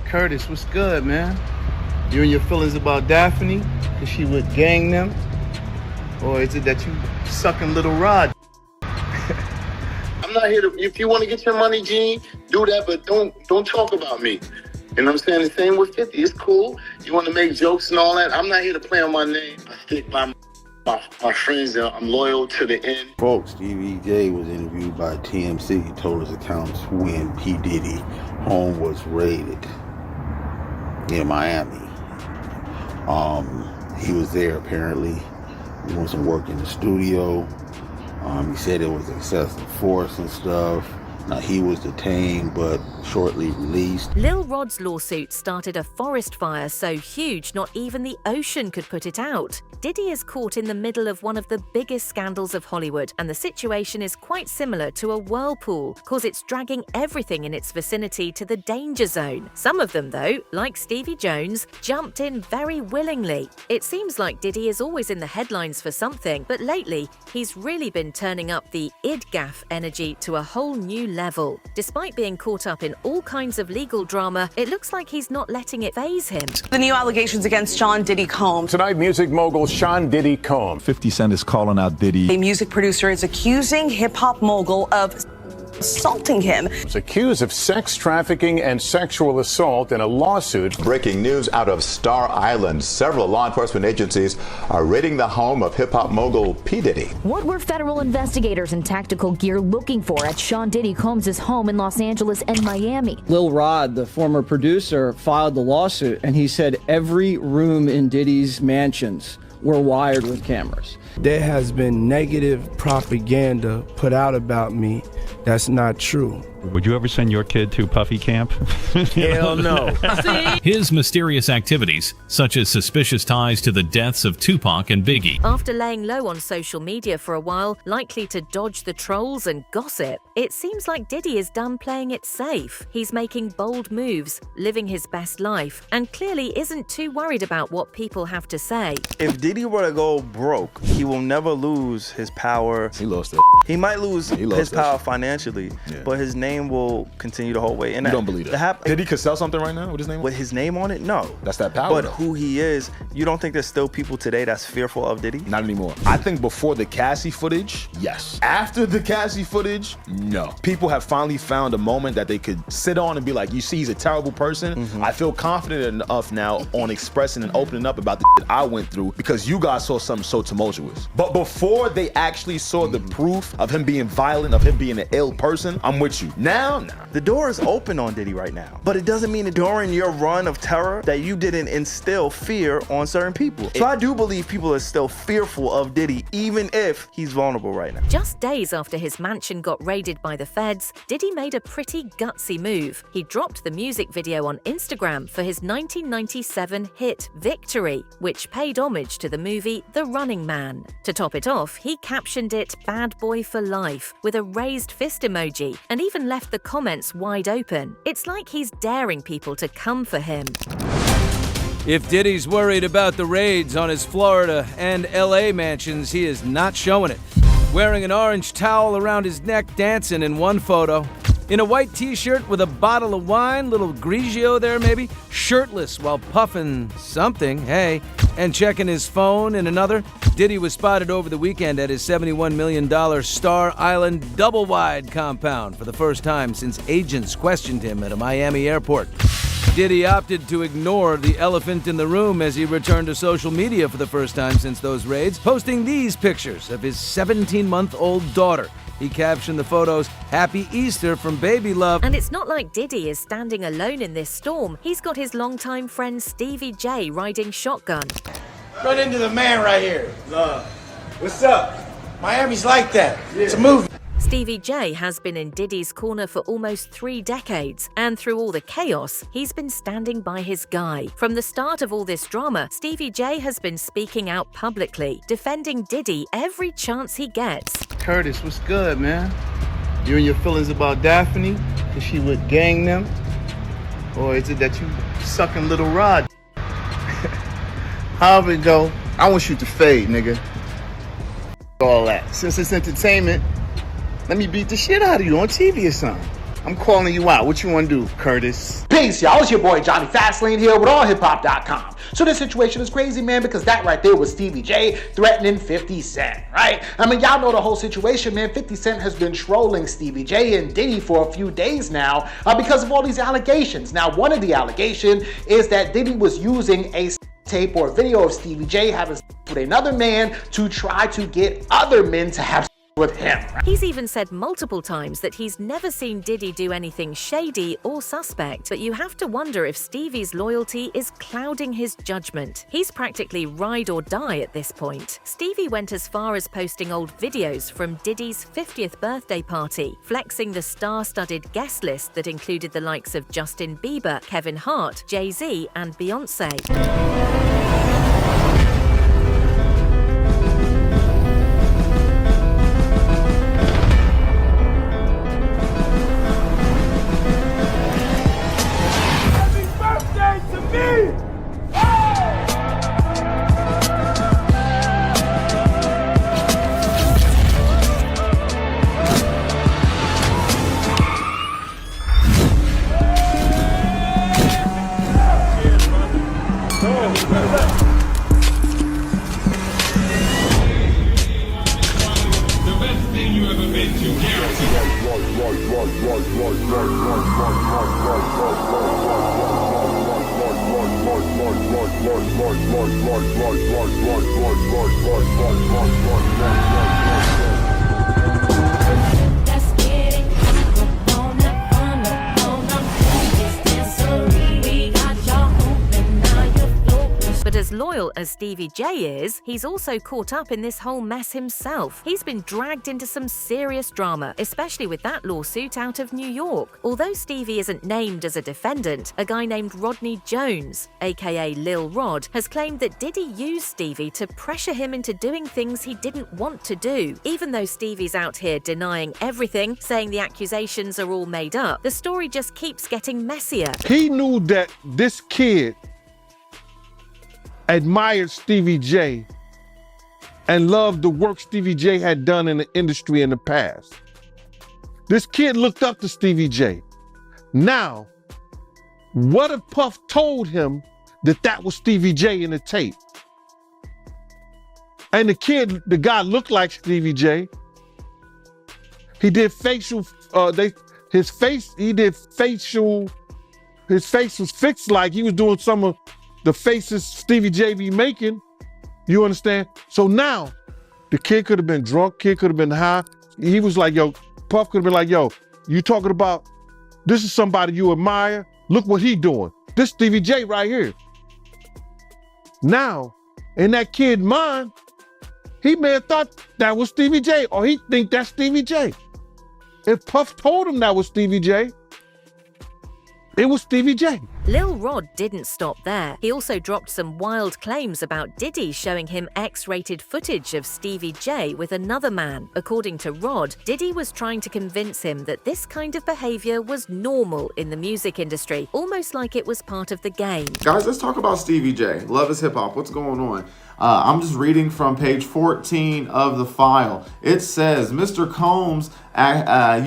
Curtis, what's good, man? You and your feelings about Daphne? Cause she would gang them? Or is it that you sucking Lil Rod? I'm not here to, if you want to get your money, Gene, do that, but don't talk about me. You know what I'm saying? The same with 50. It's cool. You want to make jokes and all that. I'm not here to play on my name. I stick by my friends, and I'm loyal to the end. Folks, Stevie J was interviewed by TMC. He told his accounts when P. Diddy home was raided in Miami. He was there apparently. He doing some work in the studio. He said it was excessive force and stuff. Now, he was detained, but shortly released. Lil Rod's lawsuit started a forest fire so huge not even the ocean could put it out. Diddy is caught in the middle of one of the biggest scandals of Hollywood, and the situation is quite similar to a whirlpool, cause it's dragging everything in its vicinity to the danger zone. Some of them, though, like Stevie Jones, jumped in very willingly. It seems like Diddy is always in the headlines for something, but lately, he's really been turning up the id-gaff energy to a whole new level. Despite being caught up in all kinds of legal drama, it looks like he's not letting it faze him. The new allegations against Sean Diddy Combs. Tonight, music mogul Sean Diddy Combs. 50 Cent is calling out Diddy. A music producer is accusing hip-hop mogul of assaulting him. He's accused of sex trafficking and sexual assault in a lawsuit. Breaking news out of Star Island. Several law enforcement agencies are raiding the home of hip-hop mogul P. Diddy. What were federal investigators in tactical gear looking for at Sean Diddy Combs' home in Los Angeles and Miami? Lil Rod, the former producer, filed the lawsuit, and he said every room in Diddy's mansions were wired with cameras. There has been negative propaganda put out about me that's not true. Would you ever send your kid to Puffy camp? Hell no. His mysterious activities, such as suspicious ties to the deaths of Tupac and Biggie. After laying low on social media for a while, likely to dodge the trolls and gossip, it seems like Diddy is done playing it safe. He's making bold moves, living his best life, and clearly isn't too worried about what people have to say. If Diddy were to go broke, he will never lose his power. He lost it. He might lose his power financially, but his name will continue to hold weight. And you don't believe that? Diddy could sell something right now with his name? With his name on it? No. That's that power. But though. who he is, you don't think there's still people today that's fearful of Diddy? Not anymore. I think before the Cassie footage, yes. After the Cassie footage, no. People have finally found a moment that they could sit on and be like, you see, he's a terrible person. I feel confident enough now on expressing and opening up about the shit I went through because you guys saw something so tumultuous. But before they actually saw the proof of him being violent, of him being an ill person, I'm with you. Now, nah. The door is open on Diddy right now. But it doesn't mean that during your run of terror that you didn't instill fear on certain people. So I do believe people are still fearful of Diddy, even if he's vulnerable right now. Just days after his mansion got raided by the feds, Diddy made a pretty gutsy move. He dropped the music video on Instagram for his 1997 hit Victory, which paid homage to the movie The Running Man. To top it off, he captioned it "Bad Boy for Life" with a raised fist emoji and even left the comments wide open. It's like he's daring people to come for him. If Diddy's worried about the raids on his Florida and LA mansions, he is not showing it. Wearing an orange towel around his neck, dancing in one photo. In a white t-shirt with a bottle of wine, little Grigio there maybe, shirtless while puffing something, hey, and checking his phone in another. Diddy was spotted over the weekend at his $71 million Star Island double-wide compound for the first time since agents questioned him at a Miami airport. Diddy opted to ignore the elephant in the room as he returned to social media for the first time since those raids, posting these pictures of his 17-month-old daughter. He captioned the photos, "Happy Easter from Baby Love." And it's not like Diddy is standing alone in this storm. He's got his longtime friend Stevie J riding shotgun. Run into the man right here. Love. What's up? Miami's like that. It's a movie. Stevie J has been in Diddy's corner for almost 3 decades, and through all the chaos, he's been standing by his guy. From the start of all this drama, Stevie J has been speaking out publicly, defending Diddy every chance he gets. Curtis, what's good, man? You and your feelings about Daphne? Cause she would gang them? Or is it that you sucking Lil Rod? However it go, I want you to fade, nigga. All that. Since it's entertainment, let me beat the shit out of you on TV or something. I'm calling you out. What you want to do, Curtis? Peace, y'all. It's your boy Johnny Fastlane here with allhiphop.com. So this situation is crazy, man, because that right there was Stevie J threatening 50 Cent, right? I mean, y'all know the whole situation, man. 50 Cent has been trolling Stevie J and Diddy for a few days now because of all these allegations. Now, one of the allegations is that Diddy was using a tape or a video of Stevie J having sex with another man to try to get other men to have sex with him. He's even said multiple times that he's never seen Diddy do anything shady or suspect, but you have to wonder if Stevie's loyalty is clouding his judgment. He's practically ride or die at this point. Stevie went as far as posting old videos from Diddy's 50th birthday party, flexing the star-studded guest list that included the likes of Justin Bieber, Kevin Hart, Jay-Z, and Beyonce. But as loyal as Stevie J is, he's also caught up in this whole mess himself. He's been dragged into some serious drama, especially with that lawsuit out of New York. Although Stevie isn't named as a defendant, a guy named Rodney Jones, aka Lil Rod, has claimed that Diddy used Stevie to pressure him into doing things he didn't want to do. Even though Stevie's out here denying everything, saying the accusations are all made up, the story just keeps getting messier. He knew that this kid admired Stevie J and loved the work Stevie J had done in the industry in the past. This kid looked up to Stevie J. Now, what if Puff told him that that was Stevie J in the tape? And the guy looked like Stevie J. He did facial, his face was fixed like he was doing some of the faces Stevie J be making. You understand? So now, the kid could have been drunk, kid could have been high. He was like, yo, Puff could have been like, yo, you talking about, this is somebody you admire? Look what he doing. This Stevie J right here. Now, in that kid's mind, he may have thought that was Stevie J, or he think that's Stevie J. If Puff told him that was Stevie J, it was Stevie J. Lil Rod didn't stop there. He also dropped some wild claims about Diddy showing him X-rated footage of Stevie J with another man. According to Rod, Diddy was trying to convince him that this kind of behavior was normal in the music industry, almost like it was part of the game. Guys, let's talk about Stevie J. Love is hip hop. What's going on? I'm just reading from page 14 of the file. It says Mr. Combs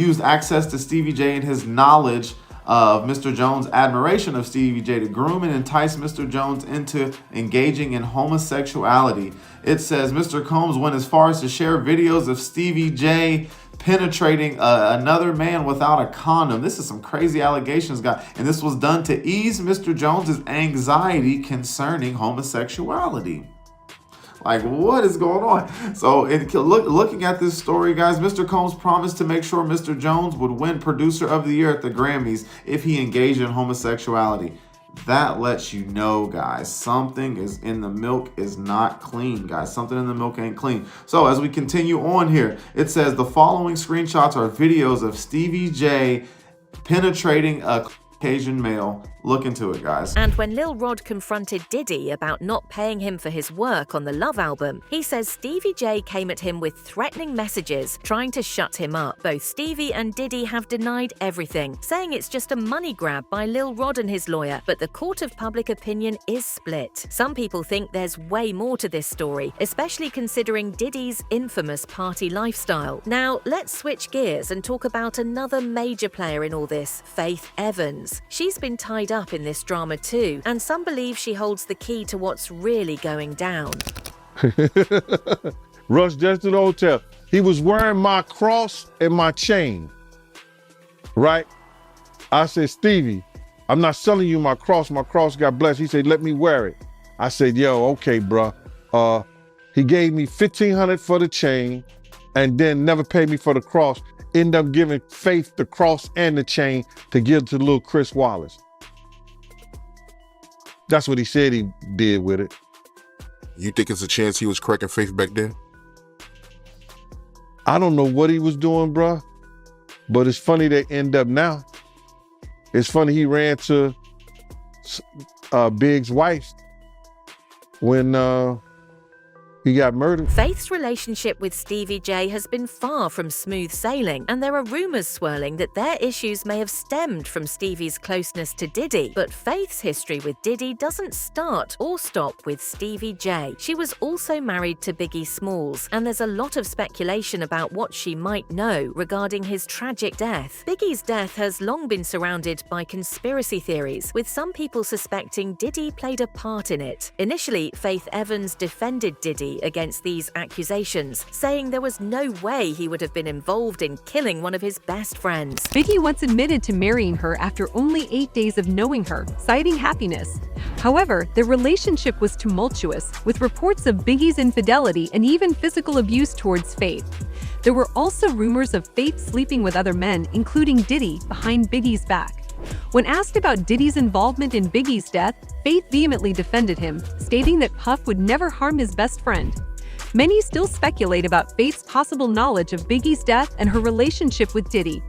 used access to Stevie J and his knowledge of Mr. Jones' admiration of Stevie J to groom and entice Mr. Jones into engaging in homosexuality. It says Mr. Combs went as far as to share videos of Stevie J penetrating another man without a condom. This is some crazy allegations, guys. And this was done to ease Mr. Jones' anxiety concerning homosexuality. Like, what is going on? So, looking at this story, guys, Mr. Combs promised to make sure Mr. Jones would win Producer of the Year at the Grammys if he engaged in homosexuality. That lets you know, guys, something is in the milk is not clean, guys. Something in the milk ain't clean. So, as we continue on here, it says the following screenshots are videos of Stevie J penetrating a Caucasian male. Look into it, guys. And when Lil Rod confronted Diddy about not paying him for his work on the Love album, he says Stevie J came at him with threatening messages, trying to shut him up. Both Stevie and Diddy have denied everything, saying it's just a money grab by Lil Rod and his lawyer, but the court of public opinion is split. Some people think there's way more to this story, especially considering Diddy's infamous party lifestyle. Now, let's switch gears and talk about another major player in all this, Faith Evans. She's been tied up in this drama too, and some believe she holds the key to what's really going down. Rush just to the hotel. He was wearing my cross and my chain, right? I said, Stevie, I'm not selling you my cross. My cross got blessed. He said, let me wear it. I said, yo, okay, bruh. He gave me $1,500 for the chain and then never paid me for the cross. Ended up giving Faith the cross and the chain to give to little Chris Wallace. That's what he said he did with it. You think it's a chance he was cracking Faith back then? I don't know what he was doing, bruh, but it's funny they end up now. It's funny he ran to Big's wife when he got murdered. Faith's relationship with Stevie J has been far from smooth sailing, and there are rumors swirling that their issues may have stemmed from Stevie's closeness to Diddy. But Faith's history with Diddy doesn't start or stop with Stevie J. She was also married to Biggie Smalls, and there's a lot of speculation about what she might know regarding his tragic death. Biggie's death has long been surrounded by conspiracy theories, with some people suspecting Diddy played a part in it. Initially, Faith Evans defended Diddy against these accusations, saying there was no way he would have been involved in killing one of his best friends. Biggie once admitted to marrying her after only 8 days of knowing her, citing happiness. However, their relationship was tumultuous, with reports of Biggie's infidelity and even physical abuse towards Faith. There were also rumors of Faith sleeping with other men, including Diddy, behind Biggie's back. When asked about Diddy's involvement in Biggie's death, Faith vehemently defended him, stating that Puff would never harm his best friend. Many still speculate about Faith's possible knowledge of Biggie's death and her relationship with Diddy.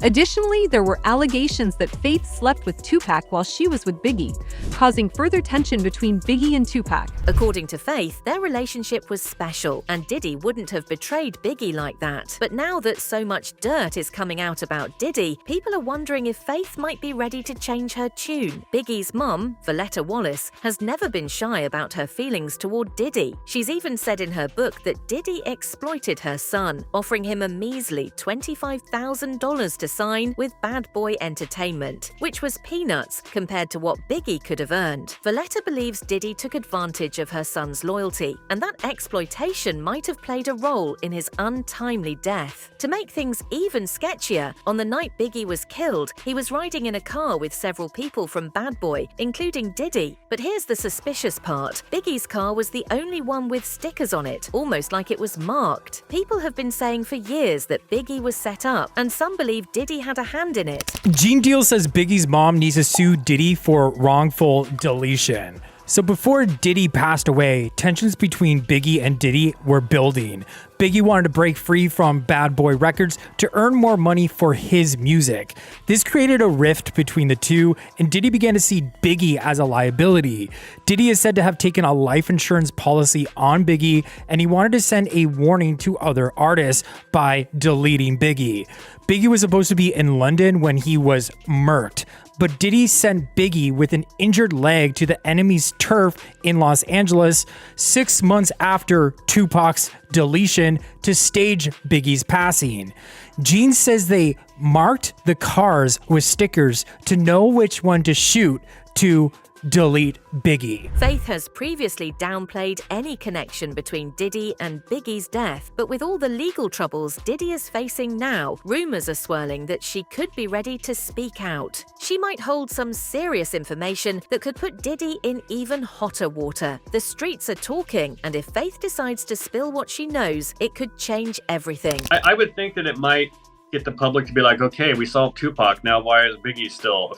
Additionally, there were allegations that Faith slept with Tupac while she was with Biggie, causing further tension between Biggie and Tupac. According to Faith, their relationship was special, and Diddy wouldn't have betrayed Biggie like that. But now that so much dirt is coming out about Diddy, people are wondering if Faith might be ready to change her tune. Biggie's mum, Valletta Wallace, has never been shy about her feelings toward Diddy. She's even said in her book that Diddy exploited her son, offering him a measly $25,000 to sign with Bad Boy Entertainment, which was peanuts compared to what Biggie could have earned. Valletta believes Diddy took advantage of her son's loyalty, and that exploitation might have played a role in his untimely death. To make things even sketchier, on the night Biggie was killed, he was riding in a car with several people from Bad Boy, including Diddy. But here's the suspicious part. Biggie's car was the only one with stickers on it, almost like it was marked. People have been saying for years that Biggie was set up, and some believe Diddy had a hand in it. Gene Deal says Biggie's mom needs to sue Diddy for wrongful deletion. So before Diddy passed away, tensions between Biggie and Diddy were building. Biggie wanted to break free from Bad Boy Records to earn more money for his music. This created a rift between the two, and Diddy began to see Biggie as a liability. Diddy is said to have taken a life insurance policy on Biggie, and he wanted to send a warning to other artists by deleting Biggie. Biggie was supposed to be in London when he was murked, but Diddy sent Biggie with an injured leg to the enemy's turf in Los Angeles 6 months after Tupac's deletion to stage Biggie's passing. Gene says they marked the cars with stickers to know which one to shoot to delete Biggie. Faith has previously downplayed any connection between Diddy and Biggie's death, but with all the legal troubles Diddy is facing now, rumors are swirling that she could be ready to speak out. She might hold some serious information that could put Diddy in even hotter water. The streets are talking, and if Faith decides to spill what she knows, it could change everything. I would think that it might get the public to be like, okay, we solved Tupac, now why is Biggie still,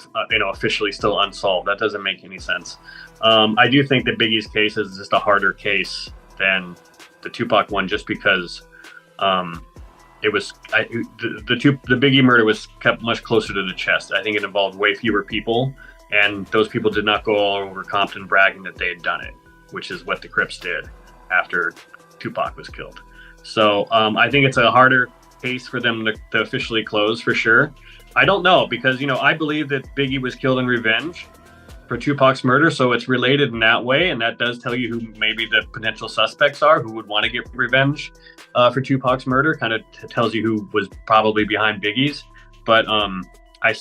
officially still unsolved? That doesn't make any sense. I do think that Biggie's case is just a harder case than the Tupac one, just because it was the Biggie murder was kept much closer to the chest. I think it involved way fewer people, and those people did not go all over Compton bragging that they had done it, which is what the Crips did after Tupac was killed. So I think it's a harder case for them to officially close for sure. I don't know, because I believe that Biggie was killed in revenge for Tupac's murder, so it's related in that way, and that does tell you who maybe the potential suspects are who would want to get revenge for Tupac's murder. Kind of tells you who was probably behind Biggie's, but I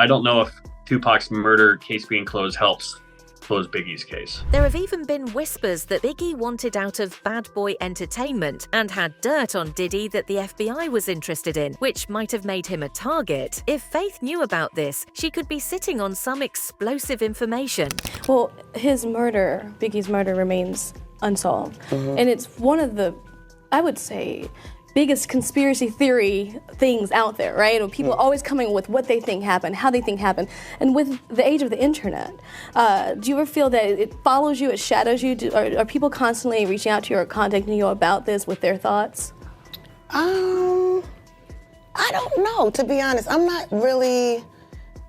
don't know if Tupac's murder case being closed helps close Biggie's case. There have even been whispers that Biggie wanted out of Bad Boy Entertainment and had dirt on Diddy that the FBI was interested in, which might have made him a target. If Faith knew about this, she could be sitting on some explosive information. Well, Biggie's murder remains unsolved. And it's one of the, I would say, biggest conspiracy theory things out there, right? People are always coming with what they think happened, how they think happened. And with the age of the internet, do you ever feel that it follows you, it shadows you? Are people constantly reaching out to you or contacting you about this with their thoughts? I don't know, to be honest. I'm not really,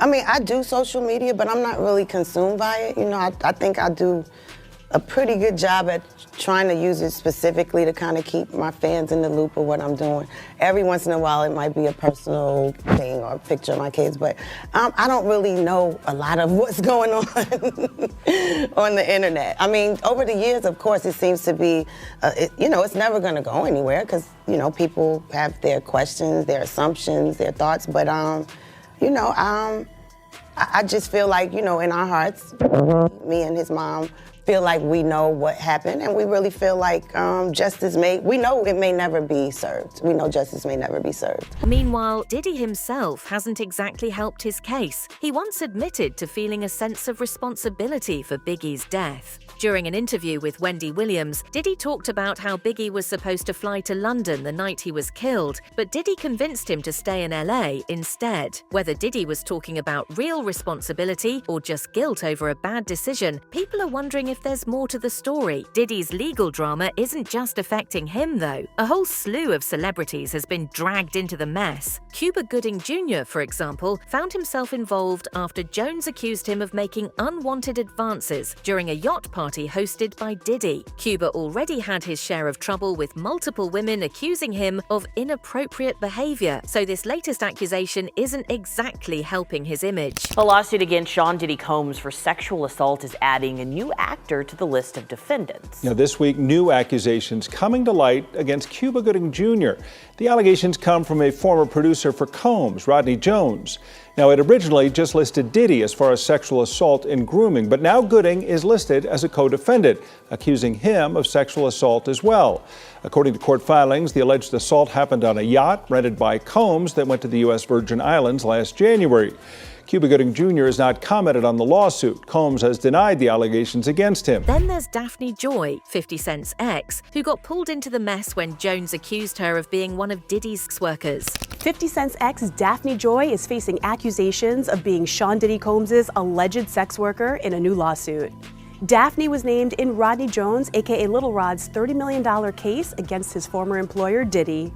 I do social media, but I'm not really consumed by it. I think I do a pretty good job at trying to use it specifically to kind of keep my fans in the loop of what I'm doing. Every once in a while, it might be a personal thing or a picture of my kids, but I don't really know a lot of what's going on on the internet. Over the years, of course, it seems to be, it's never going to go anywhere because, people have their questions, their assumptions, their thoughts, but, I just feel like, in our hearts, me and his mom feel like we know what happened, and we really feel like we know it may never be served. We know justice may never be served. Meanwhile, Diddy himself hasn't exactly helped his case. He once admitted to feeling a sense of responsibility for Biggie's death. During an interview with Wendy Williams, Diddy talked about how Biggie was supposed to fly to London the night he was killed, but Diddy convinced him to stay in LA instead. Whether Diddy was talking about real responsibility or just guilt over a bad decision, people are wondering if there's more to the story. Diddy's legal drama isn't just affecting him, though. A whole slew of celebrities has been dragged into the mess. Cuba Gooding Jr., for example, found himself involved after Jones accused him of making unwanted advances during a yacht party hosted by Diddy. Cuba already had his share of trouble with multiple women accusing him of inappropriate behavior, so this latest accusation isn't exactly helping his image. A lawsuit against Sean Diddy Combs for sexual assault is adding a new actor to the list of defendants. This week, new accusations coming to light against Cuba Gooding Jr. The allegations come from a former producer for Combs, Rodney Jones. Now, it originally just listed Diddy as far as sexual assault and grooming, but now Gooding is listed as a co-defendant, accusing him of sexual assault as well. According to court filings, the alleged assault happened on a yacht rented by Combs that went to the U.S. Virgin Islands last January. Cuba Gooding Jr. has not commented on the lawsuit. Combs has denied the allegations against him. Then there's Daphne Joy, 50 Cent's ex, who got pulled into the mess when Jones accused her of being one of Diddy's sex workers. 50 Cent's ex, Daphne Joy, is facing accusations of being Sean Diddy Combs' alleged sex worker in a new lawsuit. Daphne was named in Rodney Jones, aka Lil Rod's $30 million case against his former employer, Diddy.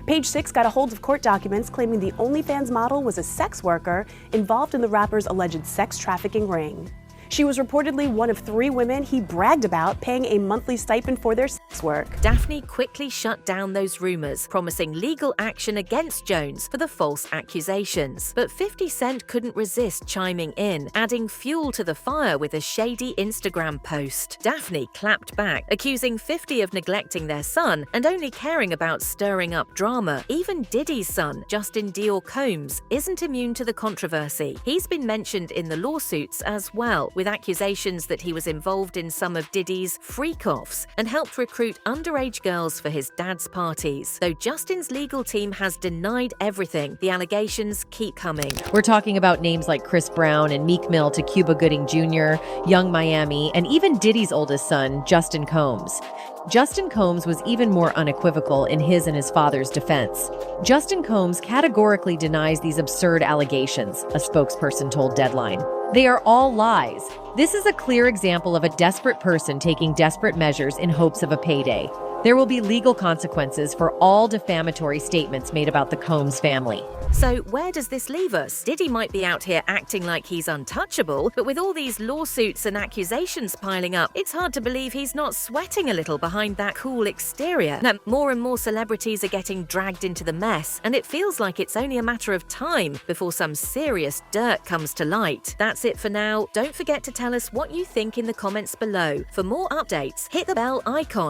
Page Six got a hold of court documents claiming the OnlyFans model was a sex worker involved in the rapper's alleged sex trafficking ring. She was reportedly one of 3 women he bragged about paying a monthly stipend for their sex work. Daphne quickly shut down those rumors, promising legal action against Jones for the false accusations. But 50 Cent couldn't resist chiming in, adding fuel to the fire with a shady Instagram post. Daphne clapped back, accusing 50 of neglecting their son and only caring about stirring up drama. Even Diddy's son, Justin Dior Combs, isn't immune to the controversy. He's been mentioned in the lawsuits as well, with accusations that he was involved in some of Diddy's freak-offs and helped recruit underage girls for his dad's parties. Though Justin's legal team has denied everything, the allegations keep coming. We're talking about names like Chris Brown and Meek Mill to Cuba Gooding Jr., Young Miami, and even Diddy's oldest son, Justin Combs. Justin Combs was even more unequivocal in his and his father's defense. Justin Combs categorically denies these absurd allegations, a spokesperson told Deadline. They are all lies. This is a clear example of a desperate person taking desperate measures in hopes of a payday. There will be legal consequences for all defamatory statements made about the Combs family. So where does this leave us? Diddy might be out here acting like he's untouchable, but with all these lawsuits and accusations piling up, it's hard to believe he's not sweating a little behind that cool exterior. Now, more and more celebrities are getting dragged into the mess, and it feels like it's only a matter of time before some serious dirt comes to light. That's it for now. Don't forget to tell us what you think in the comments below. For more updates, hit the bell icon.